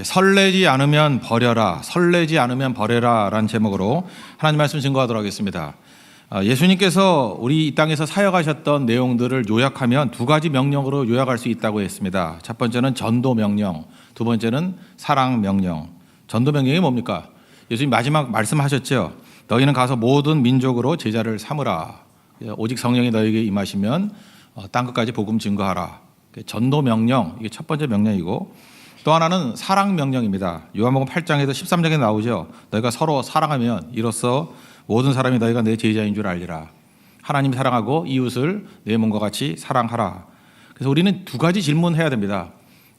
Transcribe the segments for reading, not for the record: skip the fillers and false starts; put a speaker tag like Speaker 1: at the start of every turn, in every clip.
Speaker 1: 설레지 않으면 버려라, 설레지 않으면 버려라 라는 제목으로 하나님 말씀 증거하도록 하겠습니다. 예수님께서 우리 이 땅에서 사역하셨던 내용들을 요약하면 두 가지 명령으로 요약할 수 있다고 했습니다. 첫 번째는 전도 명령, 두 번째는 사랑 명령. 전도 명령이 뭡니까? 예수님 마지막 말씀하셨죠. 너희는 가서 모든 민족으로 제자를 삼으라. 오직 성령이 너희에게 임하시면 땅끝까지 복음 증거하라. 전도 명령, 이게 첫 번째 명령이고, 또 하나는 사랑 명령입니다. 요한복음 8장에서 13장에 나오죠. 너희가 서로 사랑하면 이로써 모든 사람이 너희가 내 제자인 줄 알리라. 하나님 사랑하고 이웃을 내 몸과 같이 사랑하라. 그래서 우리는 두 가지 질문해야 됩니다.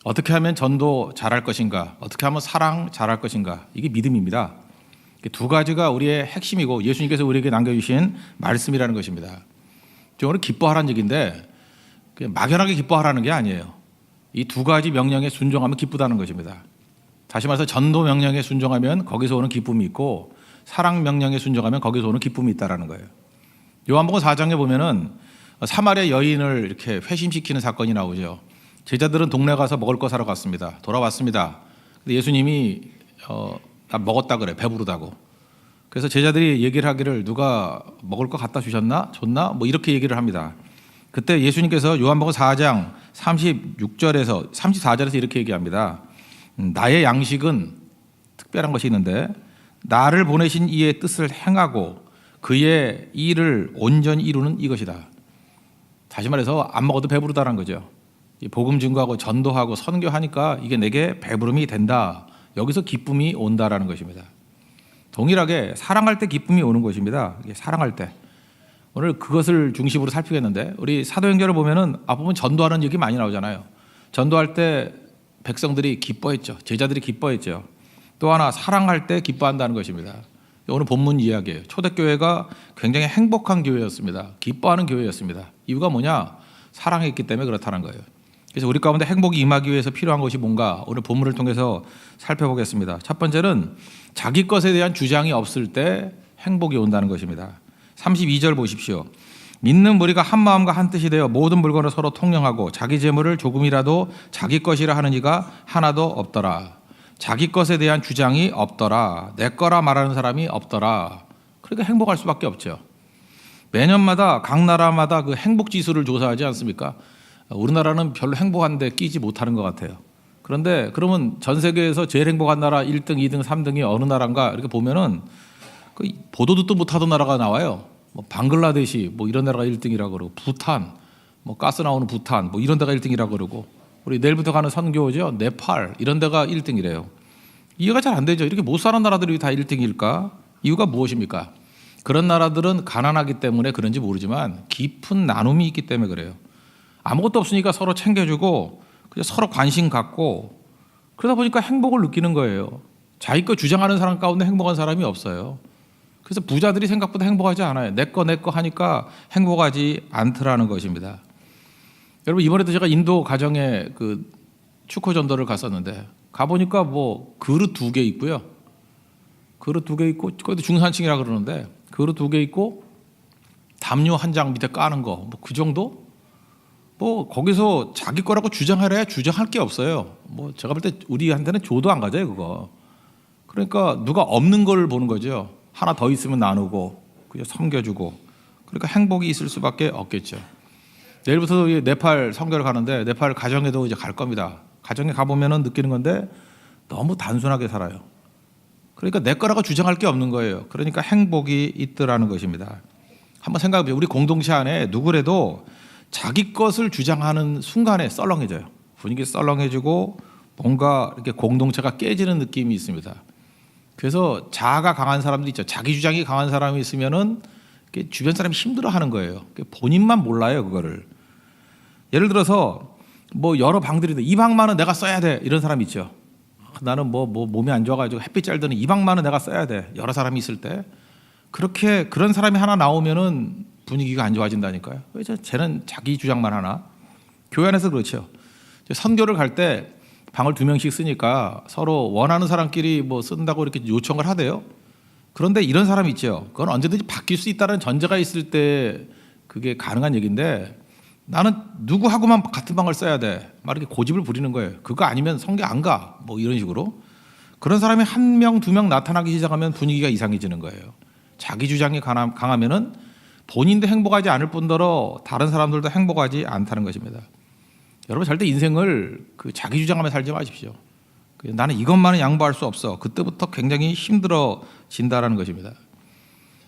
Speaker 1: 어떻게 하면 전도 잘할 것인가? 어떻게 하면 사랑 잘할 것인가? 이게 믿음입니다. 두 가지가 우리의 핵심이고 예수님께서 우리에게 남겨주신 말씀이라는 것입니다. 오늘 기뻐하라는 얘기인데 막연하게 기뻐하라는 게 아니에요. 이 두 가지 명령에 순종하면 기쁘다는 것입니다. 다시 말해서 전도 명령에 순종하면 거기서 오는 기쁨이 있고 사랑 명령에 순종하면 거기서 오는 기쁨이 있다는 거예요. 요한복음 4장에 보면은 사마리아 여인을 이렇게 회심시키는 사건이 나오죠. 제자들은 동네 가서 먹을 거 사러 갔습니다. 돌아왔습니다. 근데 예수님이 다 먹었다 그래, 배부르다고. 그래서 제자들이 얘기를 하기를 누가 먹을 거 갖다 주셨나? 줬나? 뭐 이렇게 얘기를 합니다. 그때 예수님께서 요한복음 4장 36절에서 34절에서 이렇게 얘기합니다. 나의 양식은 특별한 것이 있는데 나를 보내신 이의 뜻을 행하고 그의 일을 온전히 이루는 이것이다. 다시 말해서 안 먹어도 배부르다는 거죠. 복음 증거하고 전도하고 선교하니까 이게 내게 배부름이 된다. 여기서 기쁨이 온다라는 것입니다. 동일하게 사랑할 때 기쁨이 오는 것입니다. 사랑할 때. 오늘 그것을 중심으로 살피겠는데 우리 사도행전을 보면은 앞부분 전도하는 얘기 많이 나오잖아요. 전도할 때 백성들이 기뻐했죠. 제자들이 기뻐했죠. 또 하나 사랑할 때 기뻐한다는 것입니다. 오늘 본문 이야기예요. 초대교회가 굉장히 행복한 교회였습니다. 기뻐하는 교회였습니다. 이유가 뭐냐? 사랑했기 때문에 그렇다는 거예요. 그래서 우리 가운데 행복이 임하기 위해서 필요한 것이 뭔가 오늘 본문을 통해서 살펴보겠습니다. 첫 번째는 자기 것에 대한 주장이 없을 때 행복이 온다는 것입니다. 32절 보십시오. 믿는 무리가 한 마음과 한 뜻이 되어 모든 물건을 서로 통용하고 자기 재물을 조금이라도 자기 것이라 하는 이가 하나도 없더라. 자기 것에 대한 주장이 없더라. 내 거라 말하는 사람이 없더라. 그러니까 행복할 수밖에 없죠. 매년마다 각 나라마다 그 행복 지수를 조사하지 않습니까? 우리나라는 별로 행복한데 끼지 못하는 것 같아요. 그런데 그러면 전 세계에서 제일 행복한 나라 1등, 2등, 3등이 어느 나라인가 이렇게 보면은 그 보도 듣도 못하던 나라가 나와요. 뭐 방글라데시 뭐 이런 나라가 1등이라고 그러고 부탄 뭐 가스 나오는 부탄 뭐 이런 데가 1등이라고 그러고 우리 내일부터 가는 선교죠. 네팔 이런 데가 1등이래요. 이해가 잘 안 되죠. 이렇게 못 사는 나라들이 다 1등일까? 이유가 무엇입니까? 그런 나라들은 가난하기 때문에 그런지 모르지만 깊은 나눔이 있기 때문에 그래요. 아무것도 없으니까 서로 챙겨주고 그냥 서로 관심 갖고 그러다 보니까 행복을 느끼는 거예요. 자기 거 주장하는 사람 가운데 행복한 사람이 없어요. 그래서 부자들이 생각보다 행복하지 않아요. 내 거 하니까 행복하지 않더라는 것입니다. 여러분 이번에도 제가 인도 가정에 그 축호 전도를 갔었는데 가보니까 뭐 그릇 2개 있고요. 그릇 2개 있고 그것도 중산층이라 그러는데 그릇 2개 있고 담요 한 장 밑에 까는 거 뭐 그 정도? 뭐 거기서 자기 거라고 주장하래야 주장할 게 없어요. 뭐 제가 볼 때 우리한테는 조도 안 가져요 그거. 그러니까 누가 없는 걸 보는 거죠. 하나 더 있으면 나누고 그냥 섬겨주고 그러니까 행복이 있을 수밖에 없겠죠. 내일부터 네팔 선교를 가는데 네팔 가정에도 이제 갈 겁니다. 가정에 가보면은 느끼는 건데 너무 단순하게 살아요. 그러니까 내 거라고 주장할 게 없는 거예요. 그러니까 행복이 있더라는 것입니다. 한번 생각해보세요. 우리 공동체 안에 누구라도 자기 것을 주장하는 순간에 썰렁해져요. 분위기 썰렁해지고 뭔가 이렇게 공동체가 깨지는 느낌이 있습니다. 그래서 자아가 강한 사람도 있죠. 자기 주장이 강한 사람이 있으면은 주변 사람이 힘들어하는 거예요. 본인만 몰라요 그거를. 예를 들어서 뭐 여러 방들이 돼. 이 방만은 내가 써야 돼 이런 사람이 있죠. 나는 뭐 몸이 안 좋아가지고 햇빛 잘 드는 이 방만은 내가 써야 돼. 여러 사람이 있을 때 그렇게 그런 사람이 하나 나오면은 분위기가 안 좋아진다니까요. 왜 쟤는 자기 주장만 하나? 교회 안에서 그렇죠. 선교를 갈 때 방을 2명씩 쓰니까 서로 원하는 사람끼리 뭐 쓴다고 이렇게 요청을 하대요. 그런데 이런 사람이 있죠. 그건 언제든지 바뀔 수 있다는 전제가 있을 때 그게 가능한 얘기인데 나는 누구하고만 같은 방을 써야 돼. 막 이렇게 고집을 부리는 거예요. 그거 아니면 성교 안 가. 뭐 이런 식으로. 그런 사람이 한 명, 두 명 나타나기 시작하면 분위기가 이상해지는 거예요. 자기 주장이 강하면은 본인도 행복하지 않을 뿐더러 다른 사람들도 행복하지 않다는 것입니다. 여러분 절대 인생을 그 자기 주장하며 살지 마십시오. 나는 이것만은 양보할 수 없어. 그때부터 굉장히 힘들어진다라는 것입니다.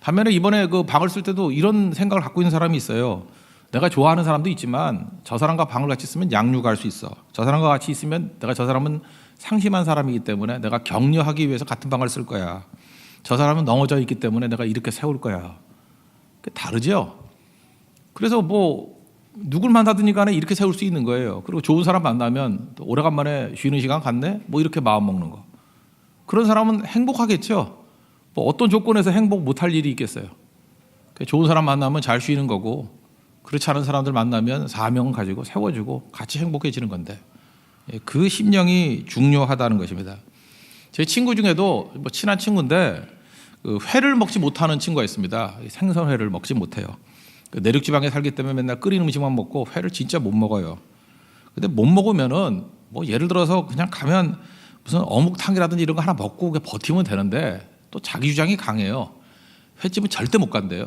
Speaker 1: 반면에 이번에 그 방을 쓸 때도 이런 생각을 갖고 있는 사람이 있어요. 내가 좋아하는 사람도 있지만 저 사람과 방을 같이 쓰면 양육할 수 있어. 저 사람과 같이 있으면 내가 저 사람은 상심한 사람이기 때문에 내가 격려하기 위해서 같은 방을 쓸 거야. 저 사람은 넘어져 있기 때문에 내가 이렇게 세울 거야. 다르죠? 그래서 뭐 누굴 만나든지 간에 이렇게 세울 수 있는 거예요. 그리고 좋은 사람 만나면 또 오래간만에 쉬는 시간 갔네? 뭐 이렇게 마음 먹는 거. 그런 사람은 행복하겠죠? 뭐 어떤 조건에서 행복 못할 일이 있겠어요? 좋은 사람 만나면 잘 쉬는 거고 그렇지 않은 사람들 만나면 사명 가지고 세워주고 같이 행복해지는 건데 그 심령이 중요하다는 것입니다. 제 친구 중에도 뭐 친한 친구인데 그 회를 먹지 못하는 친구가 있습니다. 생선회를 먹지 못해요. 내륙지방에 살기 때문에 맨날 끓인 음식만 먹고 회를 진짜 못 먹어요. 근데 못 먹으면은 뭐 예를 들어서 그냥 가면 무슨 어묵탕이라든지 이런 거 하나 먹고 버티면 되는데 또 자기 주장이 강해요. 횟집은 절대 못 간대요.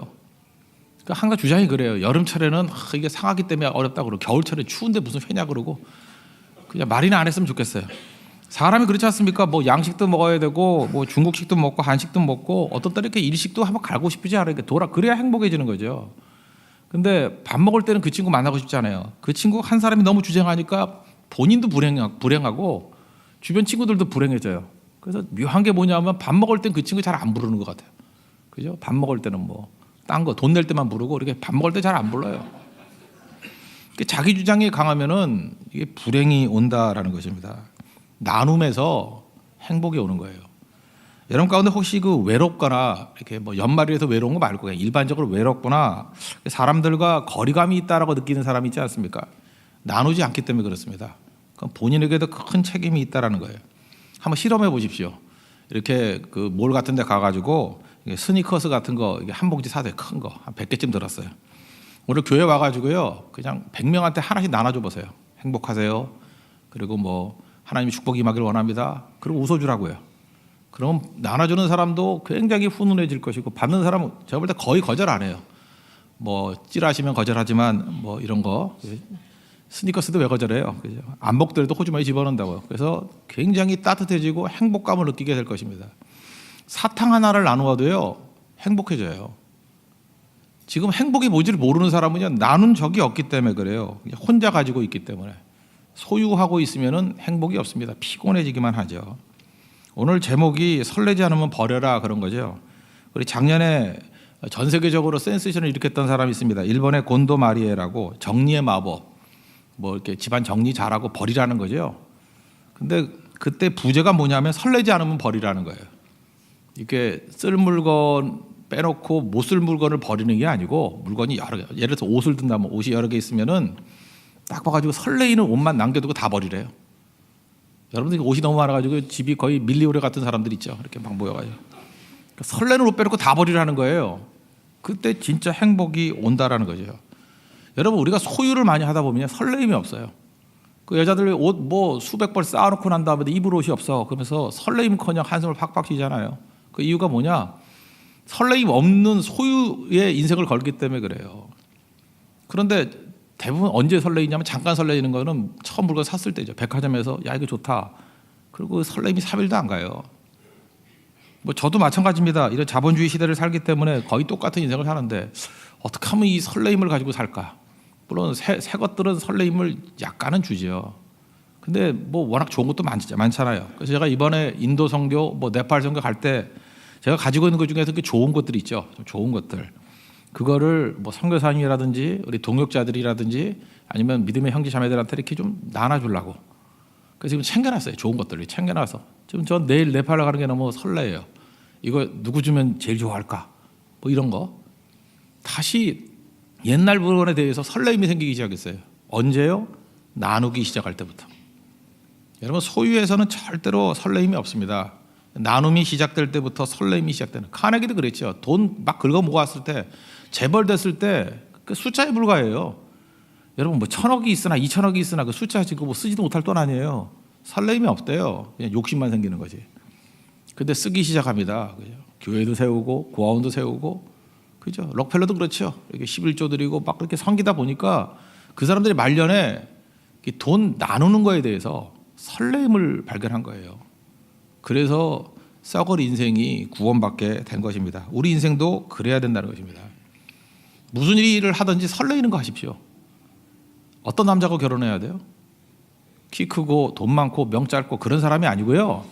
Speaker 1: 한가 주장이 그래요. 여름철에는 이게 상하기 때문에 어렵다고 그러고 겨울철에 추운데 무슨 회냐 그러고 그냥 말이나 안 했으면 좋겠어요. 사람이 그렇지 않습니까? 뭐 양식도 먹어야 되고 뭐 중국식도 먹고 한식도 먹고 어떤 때는 이렇게 일식도 한번 갈고 싶지 않아요. 그래야 행복해지는 거죠. 근데 밥 먹을 때는 그 친구 만나고 싶지 않아요. 그 친구 한 사람이 너무 주장하니까 본인도 불행하고 주변 친구들도 불행해져요. 그래서 묘한 게 뭐냐면 밥 먹을 땐 그 친구 잘 안 부르는 것 같아요. 그죠? 밥 먹을 때는 뭐 딴 거 돈 낼 때만 부르고 이렇게 밥 먹을 때 잘 안 불러요. 자기 주장이 강하면은 이게 불행이 온다라는 것입니다. 나눔에서 행복이 오는 거예요. 여러분 가운데 혹시 그 외롭거나 이렇게 뭐 연말이라서 외로운 거 말고 그냥 일반적으로 외롭거나 사람들과 거리감이 있다라고 느끼는 사람이 있지 않습니까? 나누지 않기 때문에 그렇습니다. 그럼 본인에게도 큰 책임이 있다라는 거예요. 한번 실험해 보십시오. 이렇게 그 몰 같은 데 가가지고 스니커스 같은 거 한 봉지 사세요. 큰 거 한 100개쯤 들었어요. 오늘 교회 와가지고요 그냥 100명한테 하나씩 나눠줘 보세요. 행복하세요. 그리고 뭐 하나님이 축복이 임하기를 원합니다. 그리고 웃어주라고요. 그럼 나눠주는 사람도 굉장히 훈훈해질 것이고 받는 사람은 제가 볼 때 거의 거절 안 해요. 뭐 찌라시면 거절하지만 뭐 이런 거 스니커스도 왜 거절해요? 그죠? 안 먹더라도 호주머니 집어넣는다고요. 그래서 굉장히 따뜻해지고 행복감을 느끼게 될 것입니다. 사탕 하나를 나누어도요 행복해져요. 지금 행복이 뭔지를 모르는 사람은요 나눈 적이 없기 때문에 그래요. 혼자 가지고 있기 때문에 소유하고 있으면은 행복이 없습니다. 피곤해지기만 하죠. 오늘 제목이 설레지 않으면 버려라 그런 거죠. 우리 작년에 전 세계적으로 센세이션을 일으켰던 사람이 있습니다. 일본의 곤도 마리에라고 정리의 마법, 뭐 이렇게 집안 정리 잘하고 버리라는 거죠. 근데 그때 부제가 뭐냐면 설레지 않으면 버리라는 거예요. 이렇게 쓸 물건 빼놓고 못 쓸 물건을 버리는 게 아니고 물건이 여러 개, 예를 들어서 옷을 든다면 옷이 여러 개 있으면은 딱 봐가지고 설레이는 옷만 남겨두고 다 버리래요. 여러분들 옷이 너무 많아가지고 집이 거의 밀리오레 같은 사람들 있죠. 이렇게 막 모여가지고 설레는 옷 빼놓고 다 버리라는 거예요. 그때 진짜 행복이 온다라는 거죠. 여러분 우리가 소유를 많이 하다 보면 설레임이 없어요. 그 여자들 옷 뭐 수백 벌 쌓아놓고 난 다음에 입을 옷이 없어. 그러면서 설레임커녕 한숨을 팍팍 쉬잖아요. 그 이유가 뭐냐? 설레임 없는 소유의 인생을 걸기 때문에 그래요. 그런데 대부분 언제 설레이냐면 잠깐 설레이는 거는 처음 물건 샀을 때죠. 백화점에서 야 이거 좋다. 그리고 설레임이 3일도 안 가요. 뭐 저도 마찬가지입니다. 이런 자본주의 시대를 살기 때문에 거의 똑같은 인생을 사는데 어떻게 하면 이 설레임을 가지고 살까? 물론 새 것들은 설레임을 약간은 주죠. 근데 뭐 워낙 좋은 것도 많잖아요. 그래서 제가 이번에 인도 선교, 뭐 네팔 선교 갈 때 제가 가지고 있는 것 중에서 좋은 것들이 있죠. 좀 좋은 것들. 그거를 뭐 선교사님이라든지 우리 동역자들이라든지 아니면 믿음의 형제 자매들한테 이렇게 좀 나눠주려고. 그래서 지금 챙겨놨어요. 좋은 것들을 챙겨놔서. 지금 전 내일 네팔 가는 게 너무 설레요. 이거 누구 주면 제일 좋아할까? 뭐 이런 거. 다시 옛날 물건에 대해서 설레임이 생기기 시작했어요. 언제요? 나누기 시작할 때부터. 여러분 소유에서는 절대로 설레임이 없습니다. 나눔이 시작될 때부터 설레임이 시작되는. 카네기도 그랬죠. 돈 막 긁어 모았을 때 재벌됐을 때 그 숫자에 불과해요. 여러분 뭐 1,000억이 있으나 2,000억이 있으나 그 숫자 지금 뭐 쓰지도 못할 돈 아니에요. 설레임이 없대요. 그냥 욕심만 생기는 거지. 근데 쓰기 시작합니다. 그죠? 교회도 세우고 고아원도 세우고, 그죠? 록펠러도 그렇죠. 이렇게 11조 드리고 막 그렇게 섬기다 보니까 그 사람들이 말년에 돈 나누는 거에 대해서 설레임을 발견한 거예요. 그래서 썩을 인생이 구원받게 된 것입니다. 우리 인생도 그래야 된다는 것입니다. 무슨 일을 하든지 설레이는 거 하십시오. 어떤 남자하고 결혼해야 돼요? 키 크고 돈 많고 명 짧고 그런 사람이 아니고요.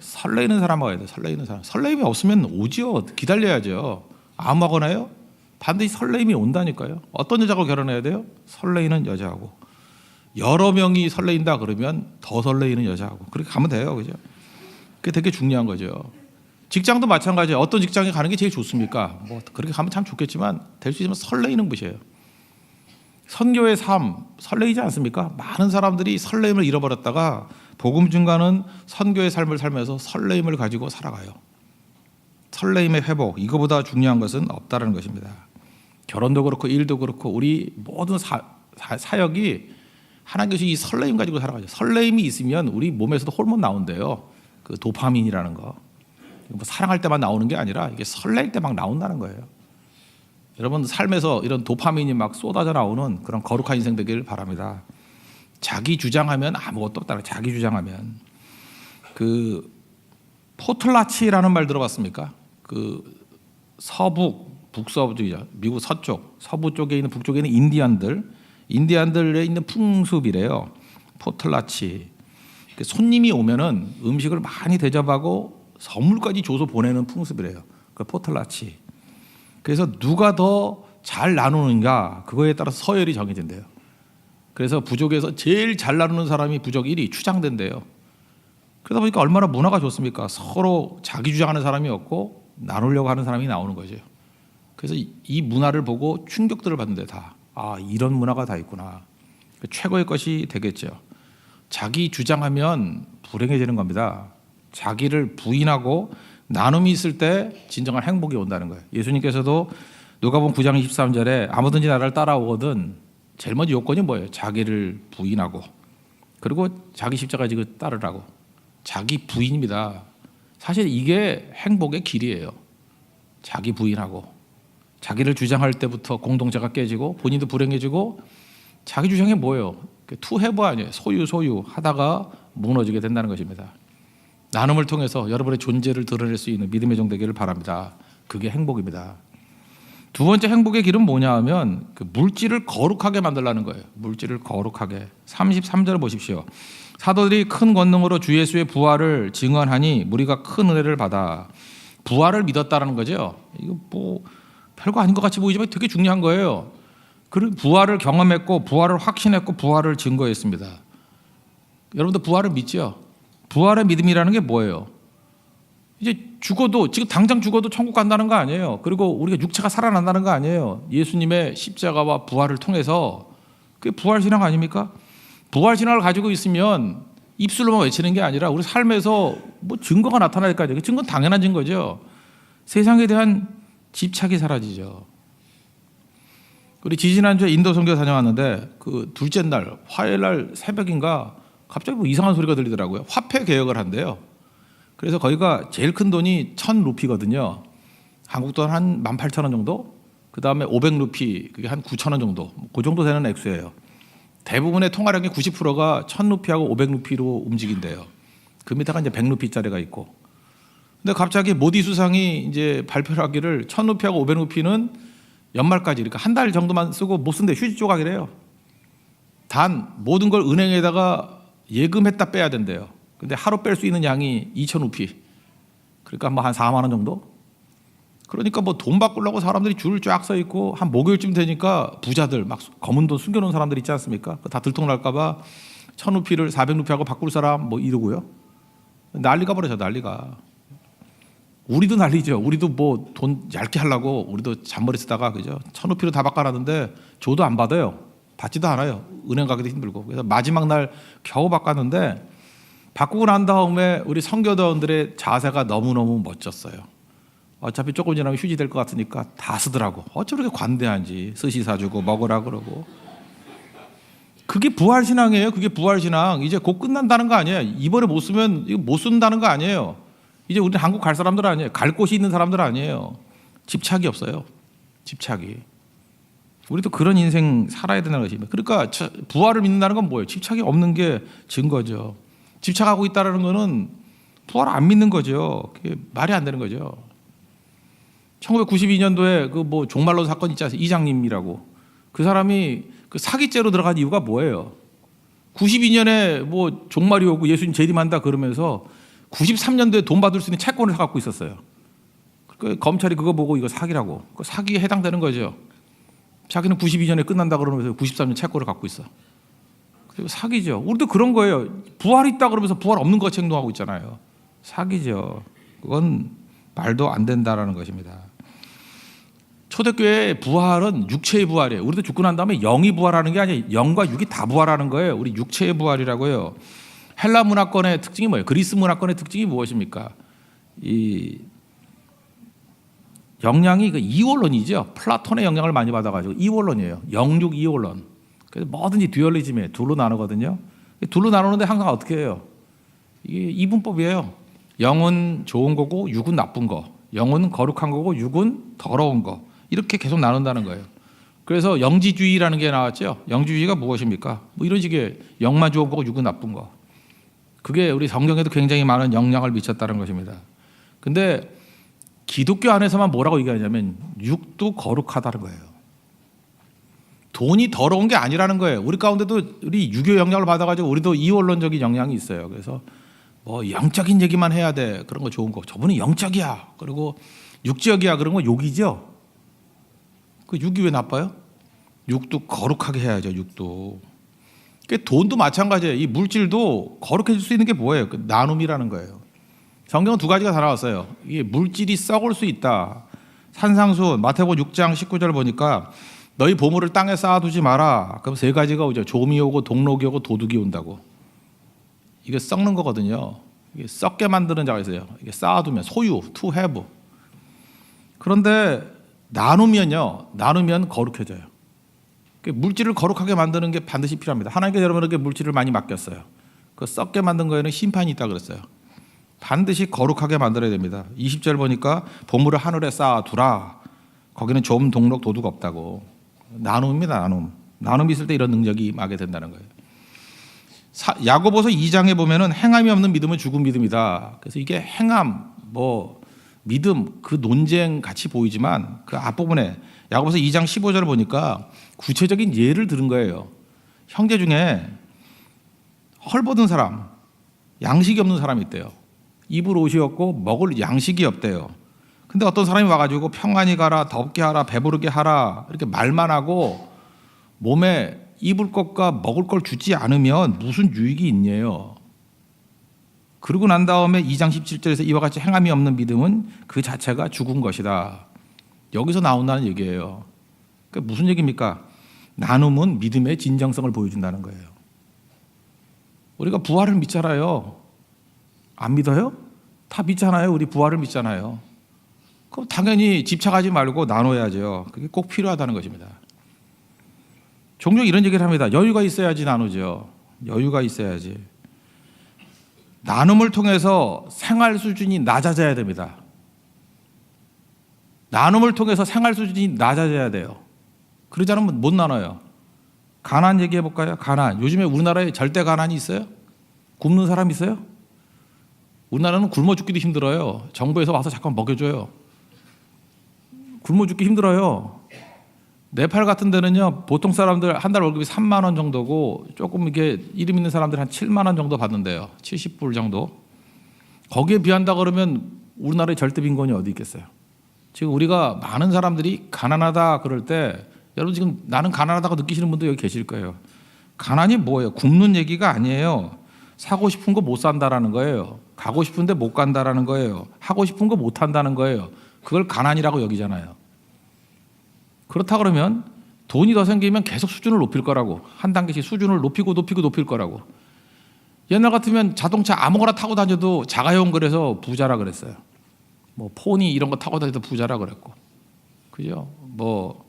Speaker 1: 설레이는 사람하고 해야 돼요. 설레이는 사람. 설레임이 없으면 오지요. 기다려야죠. 아무거나요? 반드시 설레임이 온다니까요. 어떤 여자하고 결혼해야 돼요? 설레이는 여자하고. 여러 명이 설레인다 그러면 더 설레이는 여자하고. 그렇게 가면 돼요. 그죠? 그게 되게 중요한 거죠. 직장도 마찬가지예요. 어떤 직장에 가는 게 제일 좋습니까? 뭐 그렇게 가면 참 좋겠지만 될 수 있으면 설레이는 곳이에요. 선교의 삶 설레이지 않습니까? 많은 사람들이 설레임을 잃어버렸다가 복음 증가는 선교의 삶을 살면서 설레임을 가지고 살아가요. 설레임의 회복, 이거보다 중요한 것은 없다는 것입니다. 결혼도 그렇고 일도 그렇고 우리 모든 사역이 하나님께서 이 설레임 가지고 살아가죠. 설레임이 있으면 우리 몸에서도 호르몬 나온대요. 그 도파민이라는 거. 뭐 사랑할 때만 나오는 게 아니라 이게 설레일 때 막 나온다는 거예요. 여러분 삶에서 이런 도파민이 막 쏟아져 나오는 그런 거룩한 인생 되기를 바랍니다. 자기 주장하면 아무것도 없다. 자기 주장하면 그 포틀라치라는 말 들어봤습니까? 그 서북, 북서부죠. 미국 서쪽, 서부 쪽에 있는 북쪽에 있는 인디안들에 있는 풍습이래요. 포틀라치. 손님이 오면은 음식을 많이 대접하고 선물까지 줘서 보내는 풍습이래요. 그 포틀라치. 그래서 누가 더 잘 나누는가 그거에 따라서 서열이 정해진대요. 그래서 부족에서 제일 잘 나누는 사람이 부족 1위 추장된대요. 그러다 보니까 얼마나 문화가 좋습니까? 서로 자기 주장하는 사람이 없고 나누려고 하는 사람이 나오는 거죠. 그래서 이 문화를 보고 충격들을 받는데 다 이런 문화가 다 있구나. 최고의 것이 되겠죠. 자기 주장하면 불행해지는 겁니다. 자기를 부인하고 나눔이 있을 때 진정한 행복이 온다는 거예요. 예수님께서도 누가복음 9장 23절에 아무든지 나를 따라오거든 제일 먼저 요건이 뭐예요? 자기를 부인하고 그리고 자기 십자가 지고 따르라고. 자기 부인입니다. 사실 이게 행복의 길이에요. 자기 부인하고 자기를 주장할 때부터 공동체가 깨지고 본인도 불행해지고 자기 주장이 뭐예요? 투해버 아니에요. 소유 하다가 무너지게 된다는 것입니다. 나눔을 통해서 여러분의 존재를 드러낼 수 있는 믿음의 종 되기를 바랍니다. 그게 행복입니다. 두 번째 행복의 길은 뭐냐 하면 그 물질을 거룩하게 만들라는 거예요. 물질을 거룩하게. 33절을 보십시오. 사도들이 큰 권능으로 주 예수의 부활을 증언하니 무리가 큰 은혜를 받아. 부활을 믿었다는 거죠. 이거 뭐 별거 아닌 것 같이 보이지만 되게 중요한 거예요. 그리고 부활을 경험했고 부활을 확신했고 부활을 증거했습니다. 여러분들 부활을 믿죠? 부활의 믿음이라는 게 뭐예요? 이제 죽어도 지금 당장 죽어도 천국 간다는 거 아니에요. 그리고 우리가 육체가 살아난다는 거 아니에요. 예수님의 십자가와 부활을 통해서 그게 부활신앙 아닙니까? 부활신앙을 가지고 있으면 입술로만 외치는 게 아니라 우리 삶에서 뭐 증거가 나타날 거 아니에요. 증거는 당연한 증거죠. 세상에 대한 집착이 사라지죠. 우리 지지난주에 인도 선교 다녀왔는데 그 둘째 날 화요일 날 새벽인가 갑자기 뭐 이상한 소리가 들리더라고요. 화폐 개혁을 한대요. 그래서 거기가 제일 큰 돈이 1,000루피거든요. 한국 돈 한 18,000원 정도? 그 다음에 500루피, 그게 한 9,000원 정도. 그 정도 되는 액수예요. 대부분의 통화량의 90%가 1,000루피하고 500루피로 움직인대요. 그 밑에가 이제 100루피짜리가 있고. 근데 갑자기 모디 수상이 이제 발표를 하기를 1,000루피하고 500루피는 연말까지, 그러니까 한 달 정도만 쓰고 못 쓴대. 휴지 조각이래요. 단 모든 걸 은행에다가 예금했다 빼야 된대요. 근데 하루 뺄 수 있는 양이 2,000루피. 그러니까 뭐 한 4만 원 정도? 그러니까 뭐 돈 바꾸려고 사람들이 줄 쫙 서 있고 한 목요일쯤 되니까 부자들 막 검은 돈 숨겨놓은 사람들 있지 않습니까? 다 들통날까봐 1,000루피를 400루피하고 바꿀 사람 뭐 이러고요. 난리가 벌어져, 난리가. 우리도 난리죠. 우리도 뭐 돈 얇게 하려고 우리도 잔머리 쓰다가 그죠? 1,000루피로 다 바꿔놨는데 줘도 안 받아요. 받지도 않아요. 은행 가기도 힘들고. 그래서 마지막 날 겨우 바꿨는데 바꾸고 난 다음에 우리 선교도원들의 자세가 너무너무 멋졌어요. 어차피 조금 지나면 휴지 될 것 같으니까 다 쓰더라고. 어쩜 그렇게 관대한지. 스시 사주고 먹으라 그러고. 그게 부활 신앙이에요. 그게 부활 신앙. 이제 곧 끝난다는 거 아니에요. 이번에 못 쓰면 이거 못 쓴다는 거 아니에요. 이제 우리 한국 갈 사람들 아니에요. 갈 곳이 있는 사람들 아니에요. 집착이 없어요. 집착이. 우리도 그런 인생 살아야 되는 것입니다. 그러니까 부활을 믿는다는 건 뭐예요? 집착이 없는 게 증거죠. 집착하고 있다는 거는 부활을 안 믿는 거죠. 그게 말이 안 되는 거죠. 1992년도에 그 뭐 종말론 사건 있지 않습니까? 이장님이라고. 그 사람이 그 사기죄로 들어간 이유가 뭐예요? 92년에 뭐 종말이 오고 예수님 재림한다 그러면서 93년도에 돈 받을 수 있는 채권을 갖고 있었어요. 그 검찰이 그거 보고 이거 사기라고. 그 사기에 해당되는 거죠. 자기는 92년에 끝난다 그러면서 93년 채권을 갖고 있어. 그리고 사기죠. 우리도 그런 거예요. 부활이 있다 그러면서 부활 없는 것 행동하고 있잖아요. 사기죠. 그건 말도 안 된다라는 것입니다. 초대교회의 부활은 육체의 부활이에요. 우리도 죽고 난 다음에 영이 부활하는 게 아니에요. 영과 육이 다 부활하는 거예요. 우리 육체의 부활이라고요. 헬라 문화권의 특징이 뭐예요? 그리스 문화권의 특징이 무엇입니까? 이 영향이 그 이원론이죠. 플라톤의 영향을 많이 받아가지고 이원론이에요. 영육 이원론. 그래서 뭐든지 듀얼리즘에 둘로 나누거든요. 둘로 나누는데 항상 어떻게 해요? 이게 이분법이에요. 영은 좋은 거고 육은 나쁜 거. 영은 거룩한 거고 육은 더러운 거. 이렇게 계속 나눈다는 거예요. 그래서 영지주의라는 게 나왔죠. 영지주의가 무엇입니까? 뭐 이런 식의 영만 좋은 거고 육은 나쁜 거. 그게 우리 성경에도 굉장히 많은 영향을 미쳤다는 것입니다. 근데 기독교 안에서만 뭐라고 얘기하냐면 육도 거룩하다는 거예요. 돈이 더러운 게 아니라는 거예요. 우리 가운데도 우리 유교 영향을 받아가지고 우리도 이원론적인 영향이 있어요. 그래서 뭐 영적인 얘기만 해야 돼. 그런 거 좋은 거. 저분은 영적이야. 그리고 육적이야. 그런 거 욕이죠. 그 육이 왜 나빠요? 육도 거룩하게 해야죠. 육도. 돈도 마찬가지예요. 이 물질도 거룩해질 수 있는 게 뭐예요? 그 나눔이라는 거예요. 성경은 두 가지가 다 나왔어요. 이게 물질이 썩을 수 있다. 산상수 마태복음 6장 19절 보니까 너희 보물을 땅에 쌓아두지 마라. 그럼 세 가지가 오죠. 조미 오고 동록이 오고 도둑이 온다고. 이게 썩는 거거든요. 이게 썩게 만드는 자가 있어요. 이게 쌓아두면 소유, to have. 그런데 나누면 거룩해져요. 물질을 거룩하게 만드는 게 반드시 필요합니다. 하나님께서 여러분에게 물질을 많이 맡겼어요. 그 썩게 만든 거에는 심판이 있다 그랬어요. 반드시 거룩하게 만들어야 됩니다. 20절 보니까 보물을 하늘에 쌓아두라. 거기는 좀 동록 도둑 없다고. 나눔입니다. 나눔이 있을 때 이런 능력이 임하게 된다는 거예요. 야고보서 2장에 보면은 행함이 없는 믿음은 죽은 믿음이다. 그래서 이게 행함, 믿음, 그 논쟁 같이 보이지만 그 앞부분에 야고보서 2장 15절을 보니까 구체적인 예를 들은 거예요. 형제 중에 헐벗은 사람, 양식이 없는 사람이 있대요. 입을 옷이 없고 먹을 양식이 없대요. 근데 어떤 사람이 와가지고 평안히 가라, 덥게 하라, 배부르게 하라 이렇게 말만 하고 몸에 입을 것과 먹을 걸 주지 않으면 무슨 유익이 있냐요. 그러고 난 다음에 2장 17절에서 이와 같이 행함이 없는 믿음은 그 자체가 죽은 것이다. 여기서 나온다는 얘기예요. 그러니까 무슨 얘기입니까? 나눔은 믿음의 진정성을 보여준다는 거예요. 우리가 부활을 믿잖아요. 안 믿어요? 다 믿잖아요. 우리 부활을 믿잖아요. 그럼 당연히 집착하지 말고 나눠야죠. 그게 꼭 필요하다는 것입니다. 종종 이런 얘기를 합니다. 여유가 있어야지 나누죠. 여유가 있어야지. 나눔을 통해서 생활 수준이 낮아져야 됩니다. 나눔을 통해서 생활 수준이 낮아져야 돼요. 그러지 않으면 못 나눠요. 가난 얘기해 볼까요? 가난. 요즘에 우리나라에 절대 가난이 있어요? 굶는 사람 있어요? 우리나라는 굶어 죽기도 힘들어요. 정부에서 와서 잠깐 먹여줘요. 굶어 죽기 힘들어요. 네팔 같은 데는요, 보통 사람들 한 달 월급이 3만 원 정도고 조금 이게 이름 있는 사람들 한 7만 원 정도 받는데요. 70불 정도. 거기에 비한다 그러면 우리나라에 절대 빈곤이 어디 있겠어요? 지금 우리가 많은 사람들이 가난하다 그럴 때 여러분 지금 나는 가난하다고 느끼시는 분도 여기 계실 거예요. 가난이 뭐예요? 굶는 얘기가 아니에요. 사고 싶은 거 못 산다라는 거예요. 가고 싶은데 못 간다라는 거예요. 하고 싶은 거 못 한다는 거예요. 그걸 가난이라고 여기잖아요. 그렇다 그러면 돈이 더 생기면 계속 수준을 높일 거라고. 한 단계씩 수준을 높이고 높일 거라고. 옛날 같으면 자동차 아무거나 타고 다녀도 자가용 그래서 부자라 그랬어요. 뭐 포니 이런 거 타고 다녀도 부자라 그랬고. 그죠? 뭐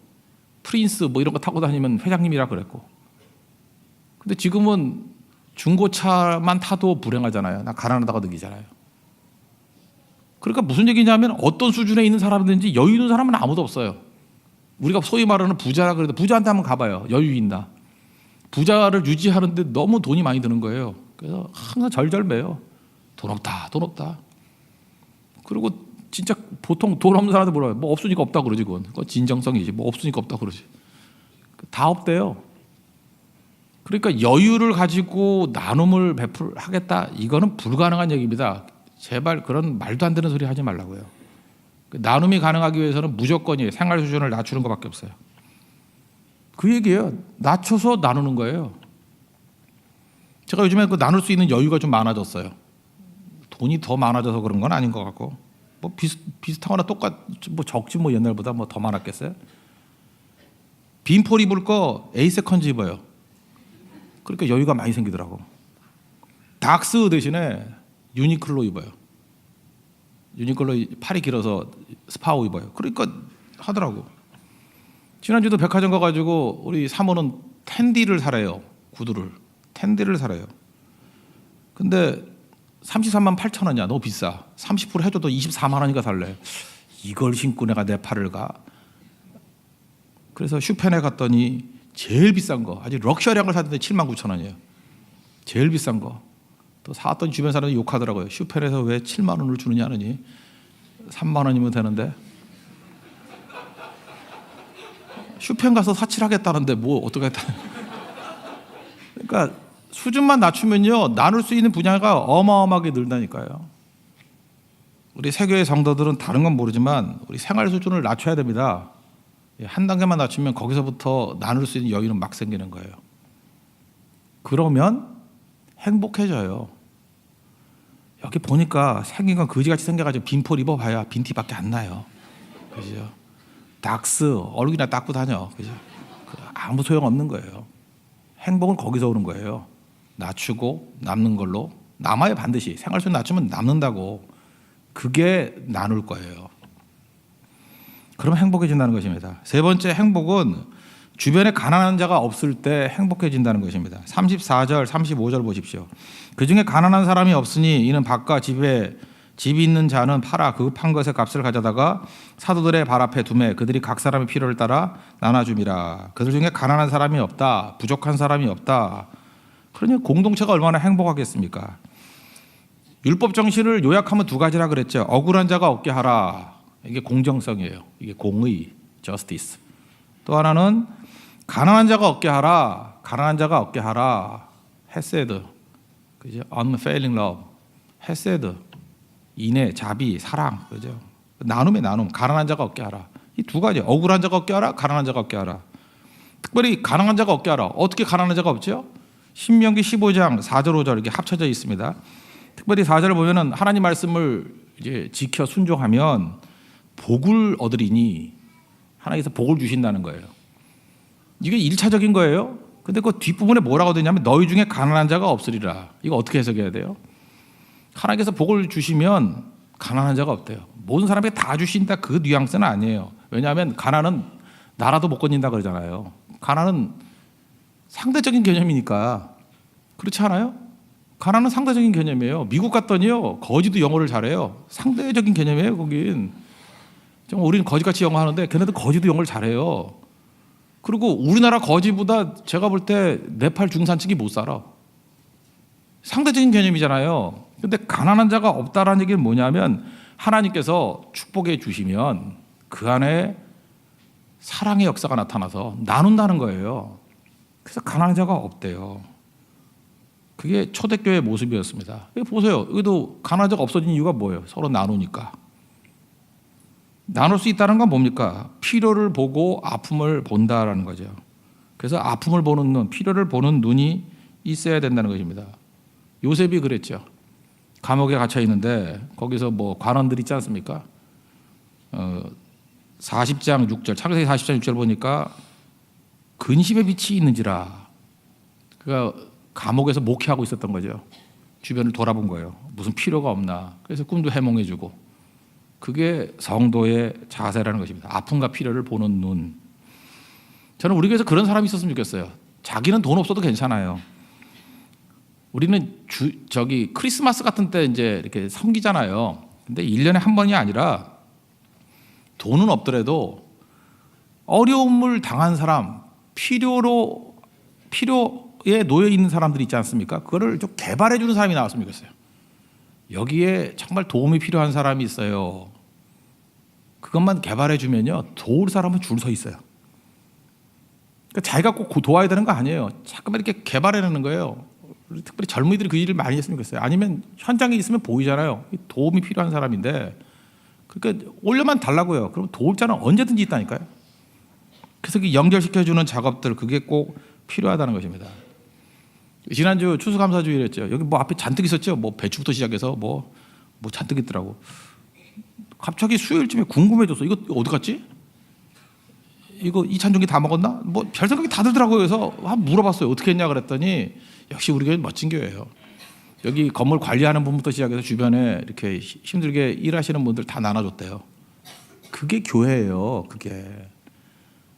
Speaker 1: 프린스 뭐 이런 거 타고 다니면 회장님이라 그랬고. 근데 지금은 중고차만 타도 불행하잖아요. 나 가난하다고 느끼잖아요. 그러니까 무슨 얘기냐면 어떤 수준에 있는 사람이든지 여유 있는 사람은 아무도 없어요. 우리가 소위 말하는 부자라 그래도 부자한테 한번 가봐요. 여유 있나? 부자를 유지하는데 너무 돈이 많이 드는 거예요. 그래서 항상 절절매요. 돈 없다, 돈 없다. 그리고 진짜 보통 돈 없는 사람한테 물어요. 뭐 없으니까 없다 그러지 그건. 그건 진정성이지. 뭐 없으니까 없다 그러지. 다 없대요. 그러니까 여유를 가지고 나눔을 베풀하겠다. 이거는 불가능한 얘기입니다. 제발 그런 말도 안 되는 소리 하지 말라고요. 나눔이 가능하기 위해서는 무조건이에요. 생활 수준을 낮추는 것밖에 없어요. 그 얘기예요. 낮춰서 나누는 거예요. 제가 요즘에 그 나눌 수 있는 여유가 좀 많아졌어요. 돈이 더 많아져서 그런 건 아닌 것 같고, 뭐 비슷하거나 뭐 적지 뭐 옛날보다 뭐 더 많았겠어요. 빈폴 입을 거 에이세컨즈 입어요. 그러니까 여유가 많이 생기더라고. 닥스 대신에 유니클로 입어요. 유니클로 팔이 길어서 스파오 입어요. 그러니까 하더라고. 지난주도 백화점 가가지고 우리 사모는 텐디를 사래요. 구두를. 텐디를 사래요. 근데 33만 8천 원이야. 너무 비싸. 30% 해줘도 24만 원이니까 살래. 이걸 신고 내가 내 팔을 가. 그래서 슈펜에 갔더니 제일 비싼 거, 아주 럭셔리한 걸 샀는데 7만 9천 원이에요. 제일 비싼 거. 또 사왔던 주변 사람들이 욕하더라고요. 슈펜에서 왜 7만 원을 주느냐 하느니 3만 원이면 되는데. 슈펜 가서 사칠하겠다는데 뭐 어떻게 했다. 그러니까 수준만 낮추면요 나눌 수 있는 분야가 어마어마하게 늘다니까요. 우리 세교의 성도들은 다른 건 모르지만 우리 생활 수준을 낮춰야 됩니다. 한 단계만 낮추면 거기서부터 나눌 수 있는 여유는 막 생기는 거예요. 그러면 행복해져요. 여기 보니까 생긴 건 거지같이 생겨가지고 빈폴 입어봐야 빈티밖에 안 나요. 그죠? 닥스 얼굴이나 닦고 다녀. 그죠? 아무 소용 없는 거예요. 행복은 거기서 오는 거예요. 낮추고 남는 걸로. 남아야 반드시. 생활 수준 낮추면 남는다고. 그게 나눌 거예요. 그럼 행복해진다는 것입니다. 세 번째 행복은 주변에 가난한 자가 없을 때 행복해진다는 것입니다. 34절, 35절 보십시오. 그중에 가난한 사람이 없으니 이는 밭과 집이 있는 자는 팔아 그 판 것의 값을 가져다가 사도들의 발 앞에 두매 그들이 각 사람의 필요를 따라 나눠줌이라. 그들 중에 가난한 사람이 없다, 부족한 사람이 없다. 그러니 공동체가 얼마나 행복하겠습니까? 율법 정신을 요약하면 두 가지라 그랬죠. 억울한 자가 없게 하라. 이게 공정성이에요. 이게 공의, justice. 또 하나는 가난한 자가 없게 하라. 가난한 자가 없게 하라. 헤세드, 그죠? unfailing love, 헤세드, 인애, 자비, 사랑, 그죠? 나눔의 나눔. 가난한 자가 없게 하라. 이 두 가지. 억울한 자가 없게 하라. 가난한 자가 없게 하라. 특별히 가난한 자가 없게 하라. 어떻게 가난한 자가 없죠? 신명기 15장 4절 5절 이렇게 합쳐져 있습니다. 특별히 4절을 보면은 하나님 말씀을 이제 지켜 순종하면 복을 얻으리니 하나님께서 복을 주신다는 거예요. 이게 1차적인 거예요. 근데 그 뒷부분에 뭐라고 되냐면 너희 중에 가난한 자가 없으리라. 이거 어떻게 해석해야 돼요? 하나님께서 복을 주시면 가난한 자가 없대요. 모든 사람에게 다 주신다 그 뉘앙스는 아니에요. 왜냐하면 가난은 나라도 못 건진다 그러잖아요. 가난은 상대적인 개념이니까. 그렇지 않아요? 가난은 상대적인 개념이에요. 미국 갔더니요 거지도 영어를 잘해요. 상대적인 개념이에요. 거긴 우리는 거지같이 영어 하는데 걔네들 거지도 영어를 잘해요. 그리고 우리나라 거지보다 제가 볼 때 네팔 중산층이 못 살아. 상대적인 개념이잖아요. 근데 가난한 자가 없다라는 얘기는 뭐냐면 하나님께서 축복해 주시면 그 안에 사랑의 역사가 나타나서 나눈다는 거예요. 그래서 가난한 자가 없대요. 그게 초대교회의 모습이었습니다. 보세요. 여기도 가난한 자가 없어진 이유가 뭐예요? 서로 나누니까. 나눌 수 있다는 건 뭡니까? 필요를 보고 아픔을 본다라는 거죠. 그래서 아픔을 보는 눈, 필요를 보는 눈이 있어야 된다는 것입니다. 요셉이 그랬죠. 감옥에 갇혀 있는데 거기서 뭐 관원들 있지 않습니까? 40장 6절, 창세기 40장 6절 보니까 근심의 빛이 있는지라. 그가 감옥에서 목회하고 있었던 거죠. 주변을 돌아본 거예요. 무슨 필요가 없나. 그래서 꿈도 해몽해주고. 그게 성도의 자세라는 것입니다. 아픔과 필요를 보는 눈. 저는 우리 교회에서 그런 사람이 있었으면 좋겠어요. 자기는 돈 없어도 괜찮아요. 우리는 크리스마스 같은 때 이제 이렇게 섬기잖아요. 근데 1년에 한 번이 아니라 돈은 없더라도 어려움을 당한 사람, 필요에 놓여 있는 사람들이 있지 않습니까? 그거를 좀 개발해 주는 사람이 나왔으면 좋겠어요. 여기에 정말 도움이 필요한 사람이 있어요. 그것만 개발해 주면요, 도울 사람은 줄 서 있어요. 그러니까 자기가 꼭 도와야 되는 거 아니에요. 잠깐만 이렇게 개발해내는 거예요. 특별히 젊은이들이 그 일을 많이 했으면 좋겠어요. 아니면 현장에 있으면 보이잖아요. 도움이 필요한 사람인데, 그러니까 올려만 달라고요. 그럼 도울 자는 언제든지 있다니까요. 그래서 그 연결시켜주는 작업들, 그게 꼭 필요하다는 것입니다. 지난주 추수감사주일이었죠. 여기 뭐 앞에 잔뜩 있었죠. 뭐 배추부터 시작해서 뭐 잔뜩 있더라고. 갑자기 수요일쯤에 궁금해졌어. 이거 어디 갔지? 이거 이찬종이 다 먹었나? 뭐 별 생각이 다 들더라고요. 그래서 물어봤어요. 어떻게 했냐 그랬더니 역시 우리 교회 멋진 교회예요. 여기 건물 관리하는 분부터 시작해서 주변에 이렇게 힘들게 일하시는 분들 다 나눠줬대요. 그게 교회예요. 그게.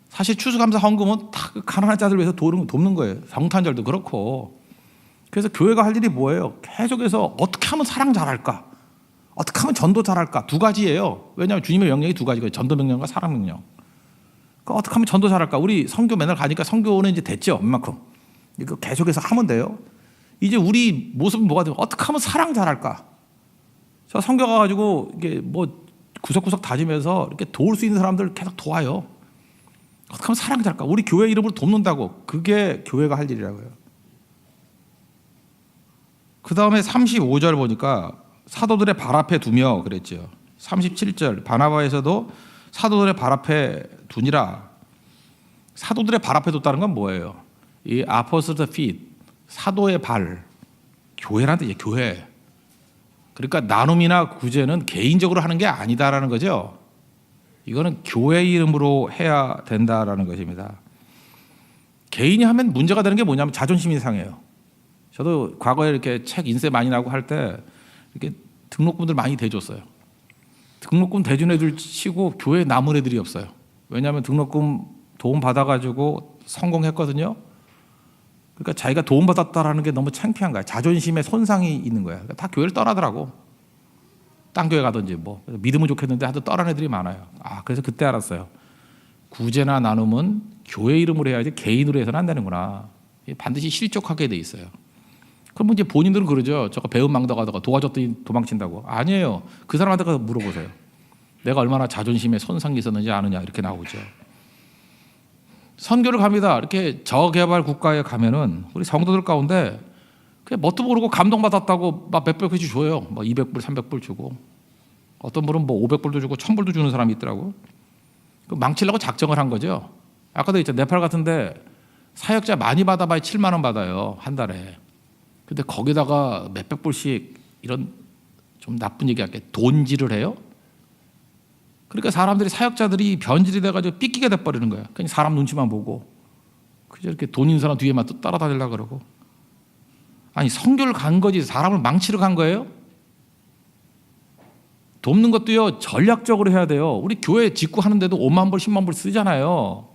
Speaker 1: 사실 추수감사 헌금은 다 가난한 자들 위해서 돕는 거예요. 성탄절도 그렇고. 그래서 교회가 할 일이 뭐예요? 계속해서 어떻게 하면 사랑 잘할까? 어떻게 하면 전도 잘할까? 두 가지예요. 왜냐하면 주님의 명령이 두 가지거든요. 전도 명령과 사랑 명령. 그러니까 어떻게 하면 전도 잘할까? 우리 선교 맨날 가니까 선교는 이제 됐죠. 웬만큼. 이거 계속해서 하면 돼요. 이제 우리 모습은 뭐가 되고 어떻게 하면 사랑 잘할까? 저 선교 가가지고 이게 뭐 구석구석 다지면서 이렇게 도울 수 있는 사람들 계속 도와요. 어떻게 하면 사랑 잘할까? 우리 교회 이름으로 돕는다고. 그게 교회가 할 일이라고요. 그 다음에 35절 보니까 사도들의 발 앞에 두며 그랬죠. 37절 바나바에서도 사도들의 발 앞에 두니라. 사도들의 발 앞에 뒀다는 건 뭐예요? 이 apostles' feet, 사도의 발, 교회라는 뜻이에요. 교회. 그러니까 나눔이나 구제는 개인적으로 하는 게 아니다라는 거죠. 이거는 교회 이름으로 해야 된다라는 것입니다. 개인이 하면 문제가 되는 게 뭐냐면 자존심이 상해요. 저도 과거에 이렇게 책 인쇄 많이 나고 할 때 이렇게 등록금들 많이 대줬어요. 등록금 대준 애들 치고 교회에 남은 애들이 없어요. 왜냐하면 등록금 도움 받아가지고 성공했거든요. 그러니까 자기가 도움 받았다라는 게 너무 창피한 거야. 자존심에 손상이 있는 거야. 그러니까 다 교회를 떠나더라고. 딴 교회 가든지 뭐 믿으면 좋겠는데 하여튼 떠난 애들이 많아요. 그래서 그때 알았어요. 구제나 나눔은 교회 이름으로 해야지 개인으로 해서는 안 되는구나. 반드시 실족하게 돼 있어요. 그럼 이제 본인들은 그러죠. 저거 배움 망다가다가 도와줬더니 도망친다고. 아니에요. 그 사람한테 가서 물어보세요. 내가 얼마나 자존심에 손상이 있었는지 아느냐 이렇게 나오죠. 선교를 갑니다. 이렇게 저개발 국가에 가면은 우리 성도들 가운데 그냥 뭣도 모르고 감동받았다고 막 몇백 불씩 줘요. 뭐 200불, 300불 주고. 어떤 분은 뭐 500불도 주고 1000불도 주는 사람이 있더라고. 망치려고 작정을 한 거죠. 아까도 있잖아요. 네팔 같은데 사역자 많이 받아봐야 7만 원 받아요. 한 달에. 근데 거기다가 몇백 불씩 이런 좀 나쁜 얘기할게 돈질을 해요. 그러니까 사람들이 사역자들이 변질이 돼가지고 삐끼게 돼버리는 거야. 그냥 사람 눈치만 보고 그저 이렇게 돈 있는 사람 뒤에만 또 따라다니려고 그러고. 아니 선교를 간 거지 사람을 망치러 간 거예요? 돕는 것도요 전략적으로 해야 돼요. 우리 교회 짓고 하는데도 5만 불 10만 불 쓰잖아요.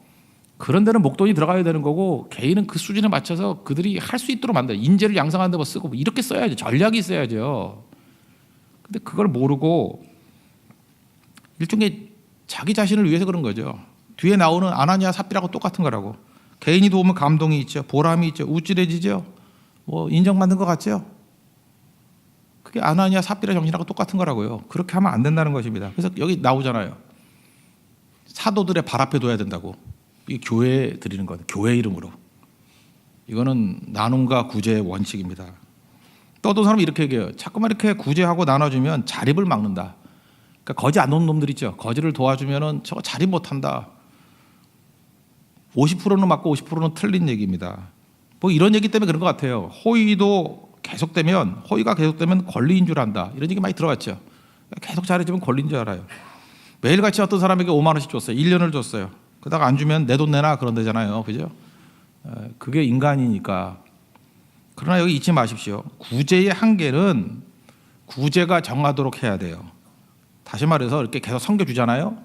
Speaker 1: 그런 데는 목돈이 들어가야 되는 거고 개인은 그 수준에 맞춰서 그들이 할 수 있도록 만들어요. 인재를 양성하는 데 뭐 쓰고 이렇게 써야죠. 전략이 있어야죠. 근데 그걸 모르고 일종의 자기 자신을 위해서 그런 거죠. 뒤에 나오는 아나니아 삽비라고 똑같은 거라고. 개인이 도우면 감동이 있죠. 보람이 있죠. 우쭐해지죠. 뭐 인정받는 것 같죠. 그게 아나니아 삽비라 정신하고 똑같은 거라고요. 그렇게 하면 안 된다는 것입니다. 그래서 여기 나오잖아요. 사도들의 발 앞에 둬야 된다고. 이 교회에 드리는 것, 교회 이름으로. 이거는 나눔과 구제의 원칙입니다. 또 어떤 사람이 이렇게 얘기해요. 자꾸만 이렇게 구제하고 나눠주면 자립을 막는다. 그러니까 거지 안 놓는 놈들 있죠. 거지를 도와주면은 저거 자립 못한다. 50%는 맞고 50%는 틀린 얘기입니다. 뭐 이런 얘기 때문에 그런 것 같아요. 호의가 계속되면 권리인 줄 안다. 이런 얘기 많이 들어봤죠. 계속 잘해주면 권리인 줄 알아요. 매일같이 어떤 사람에게 5만 원씩 줬어요. 1년을 줬어요. 그러다가 안 주면 내 돈 내놔 그런 데잖아요. 그죠? 그게 인간이니까. 그러나 여기 잊지 마십시오. 구제의 한계는 구제가 정하도록 해야 돼요. 다시 말해서 이렇게 계속 섬겨주잖아요.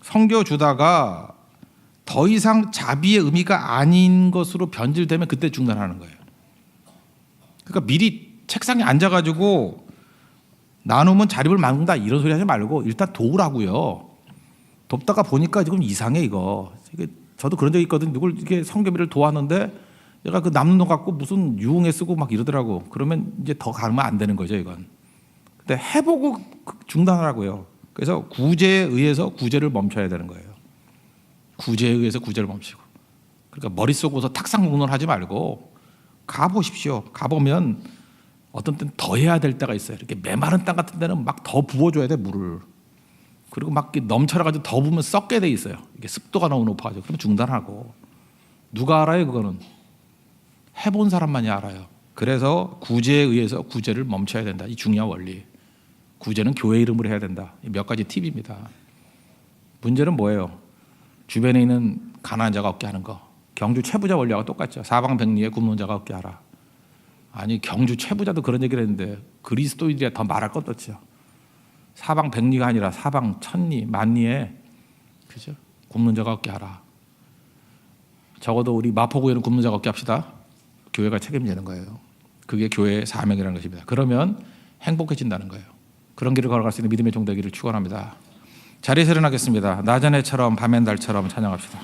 Speaker 1: 섬겨주다가 더 이상 자비의 의미가 아닌 것으로 변질되면 그때 중단하는 거예요. 그러니까 미리 책상에 앉아가지고 나누면 자립을 막는다 이런 소리 하지 말고 일단 도우라고요. 돕다가 보니까 지금 이상해 이거. 저도 그런 적 있거든. 누굴 이렇게 성교비를 도왔는데 얘가 그 남는 돈 갖고 무슨 유흥에 쓰고 막 이러더라고. 그러면 이제 더 가면 안 되는 거죠 이건. 근데 해보고 중단하라고요. 그래서 구제에 의해서 구제를 멈춰야 되는 거예요. 구제에 의해서 구제를 멈추고. 그러니까 머릿속으로 탁상공론하지 말고 가보십시오. 가보면 어떤 때는 더 해야 될 때가 있어요. 이렇게 메마른 땅 같은 데는 막 더 부어줘야 돼 물을. 그리고 막 넘쳐나가지고 더 부으면 썩게 돼 있어요. 이게 습도가 너무 높아져. 그러면 중단하고. 누가 알아요 그거는? 해본 사람만이 알아요. 그래서 구제에 의해서 구제를 멈춰야 된다. 이 중요한 원리. 구제는 교회 이름으로 해야 된다. 몇 가지 팁입니다. 문제는 뭐예요? 주변에 있는 가난한 자가 없게 하는 거. 경주 최부자 원리하고 똑같죠. 사방백리에 굶는 자가 없게 하라. 아니 경주 최부자도 그런 얘기를 했는데 그리스도인들이 더 말할 것도 없죠. 사방백리가 아니라 사방천리 만리에 그죠? 굶는 자가 없게 하라. 적어도 우리 마포구에는 굶는 자가 없게 합시다. 교회가 책임지는 거예요. 그게 교회의 사명이라는 것입니다. 그러면 행복해진다는 거예요. 그런 길을 걸어갈 수 있는 믿음의 종되기를 축원합니다. 자리에서 일어나겠습니다. 낮은 해처럼 밤엔 달처럼 찬양합시다.